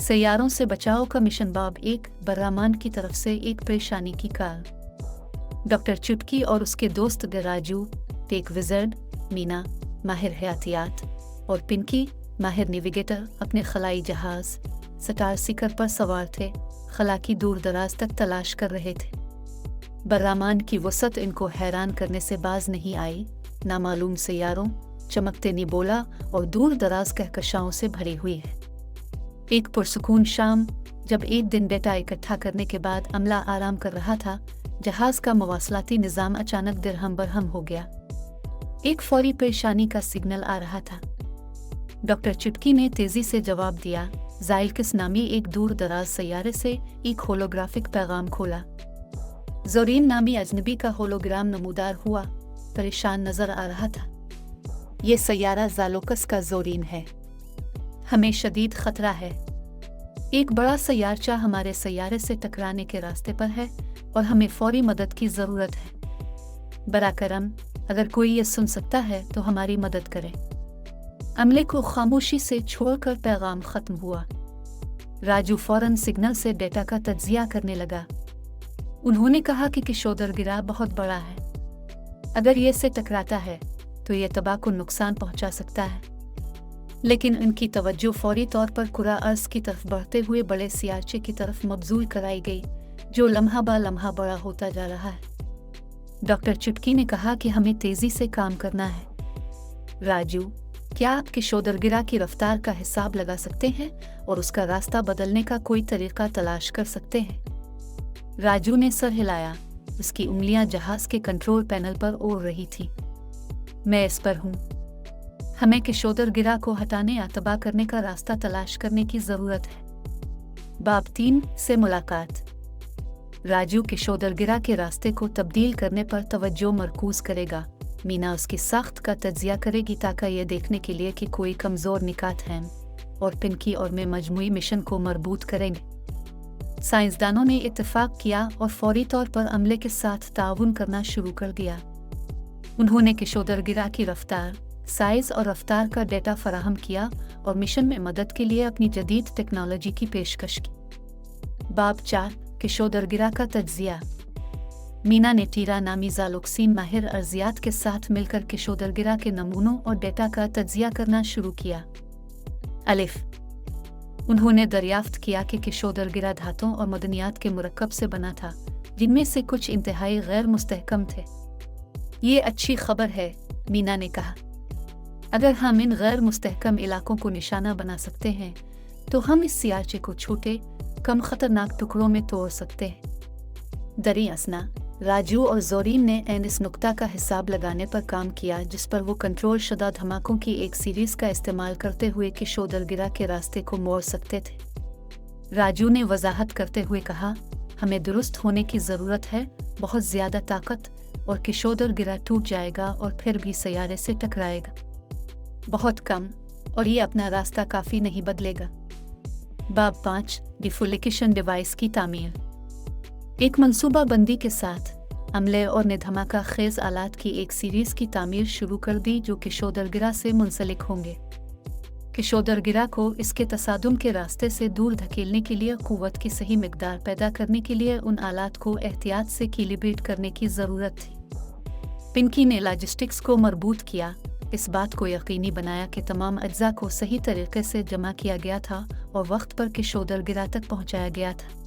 सैयारों से बचाव का मिशन बाब 1 बर्रामान की तरफ से एक परेशानी की कार। डॉक्टर चुटकी और उसके दोस्त राजू, टेक विजर्ड, मीना माहिर हयातियात और पिंकी माहिर नेविगेटर अपने खलाई जहाज स्टार सीकर पर सवार थे। खला की दूर दराज तक तलाश कर रहे थे। बर्रामान की वसत इनको हैरान करने से बाज नहीं आई। नामालूम सैयारों, चमकते निबोला और दूर दराज कहकशाओं से भरी हुई है। एक पुरसुकून शाम, जब एक दिन डेटा इकट्ठा करने के बाद अमला आराम कर रहा था, जहाज का मवासलाती निज़ाम अचानक दिरहम बरहम हो गया। एक फौरी परेशानी का सिग्नल आ रहा था। डॉक्टर चुटकी ने तेजी से जवाब दिया। ज़ाइलकिस नामी एक दूर दराज सैयारे से एक होलोग्राफिक पैगाम खोला। ज़ोरीन नामी अजनबी का होलोग्राम नमूदार हुआ, परेशान नजर आ रहा था। ये सैयारा ज़ालोकस का ज़ोरीन है। हमें शदीद खतरा है। एक बड़ा सैयारचा हमारे सैयारे से टकराने के रास्ते पर है और हमें फौरी मदद की ज़रूरत है। बराकरम, अगर कोई ये सुन सकता है तो हमारी मदद करे। अमले को खामोशी से छोड़कर पैगाम खत्म हुआ। राजू फौरन सिग्नल से डेटा का तज्जिया करने लगा। उन्होंने कहा कि किशोदर गिरा बहुत बड़ा है। अगर ये से टकराता है तो ये तबाह को नुकसान पहुंचा सकता है। लेकिन उनकी तवज्जो फौरी तौर पर कुरा अर्ज की तरफ बढ़ते हुए बड़े सियारचे की तरफ मबजूल कराई गई, जो लम्हा बा लम्हा बड़ा होता जा रहा है। डॉक्टर चुटकी ने कहा कि हमें तेजी से काम करना है। राजू, क्या आप किशोदर गिरा की रफ्तार का हिसाब लगा सकते हैं और उसका रास्ता बदलने का कोई तरीका तलाश कर सकते हैं? राजू ने सर हिलाया। उसकी उंगलियां जहाज के कंट्रोल पैनल पर उड़ रही थी। मैं इस पर हूँ। हमें किशोदर गिरा को हटाने या तबाह करने का रास्ता तलाश करने की जरूरत है। बाब 3 से मुलाकात। राजू किशोदर गिरा के रास्ते को तब्दील करने पर तवज्जो मरकूज करेगा। मीना उसकी साख्त का तज्जिया करेगी ताकि ये देखने के लिए कि कोई कमज़ोर निकात हैं, और पिंकी और मैं मजमूई मिशन को मरबूत करेंगे। साइंसदानों ने इत्तेफाक किया और फौरी तौर पर अमले के साथ ताउन करना शुरू कर दिया। उन्होंने किशोदर गिरा की रफ्तार, साइज और रफ्तार का डेटा फराहम किया और मिशन में मदद के लिए अपनी जदीद टेक्नोलॉजी की पेशकश की। बाब 4 किशोदर गिरा का तज्जिया। मीना ने टीरा नामी ज़ालोक्सीन माहिर अर्जियात के साथ मिलकर किशोदर गिरा के नमूनों और डेटा का तज्जिया करना शुरू किया। अलिफ, उन्होंने दरियाफ्त किया कि किशोदर गिरा धातुओं और मदनियात के मुरक्कब से बना था, जिनमें से कुछ इंतहाई गैर मुस्तहकम थे। ये अच्छी खबर है, मीना ने कहा। अगर हम इन गैर मुस्तहकम इलाकों को निशाना बना सकते हैं तो हम इस सियारचे को छोटे, कम खतरनाक टुकड़ों में तोड़ सकते हैं। दरी असना, राजू और ज़ोरीन ने इस नुक्ता का हिसाब लगाने पर काम किया जिस पर वो कंट्रोल शुदा धमाकों की एक सीरीज का इस्तेमाल करते हुए किशोदर गिरा के रास्ते को मोड़ सकते थे। राजू ने वजाहत करते हुए कहा, हमें दुरुस्त होने की ज़रूरत है, बहुत ज़्यादा ताकत, और किशोदर गिरा टूट जाएगा और फिर भी सैयारे से टकराएगा। बहुत कम, और ये अपना रास्ता काफ़ी नहीं बदलेगा। बाब 5 डिफुलिकेशन डिवाइस की तामीर। एक मंसूबा बंदी के साथ अमले और ने धमाका खेज आलात की एक सीरीज की तामीर शुरू कर दी जो किशोदर गिरा से मुंसलिक होंगे। किशोदर गिरा को इसके तसादुम के रास्ते से दूर धकेलने के लिए कुव्वत की सही मिकदार पैदा करने के लिए उन आलात को एहतियात से कैलिब्रेट करने की ज़रूरत थी। पिंकी ने लॉजिस्टिक्स को मरबूत किया, इस बात को यकीनी बनाया कि तमाम अज्जा को सही तरीके से जमा किया गया था और वक्त पर किशोदर गिरा तक पहुंचाया गया था।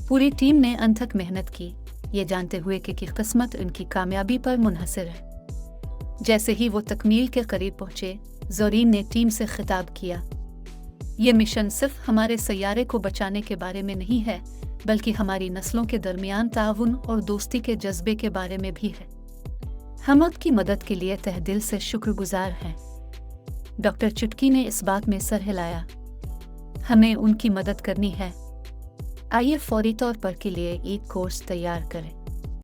पूरी टीम ने अनथक मेहनत की, ये जानते हुए कि किस्मत उनकी कामयाबी पर मुनहसर है। जैसे ही वो तकमील के करीब पहुंचे, ज़ोरीन ने टीम से खिताब किया, ये मिशन सिर्फ हमारे सैयारे को बचाने के बारे में नहीं है, बल्कि हमारी नस्लों के दरमियान ताउन और दोस्ती के जज्बे के बारे में भी है। हम आपकी मदद के लिए तहे दिल से शुक्रगुजार हैं। डॉक्टर चुटकी ने इस बात में सर हिलाया। हमें उनकी मदद करनी है। आइए फौरी तौर पर के लिए एक कोर्स तैयार करें।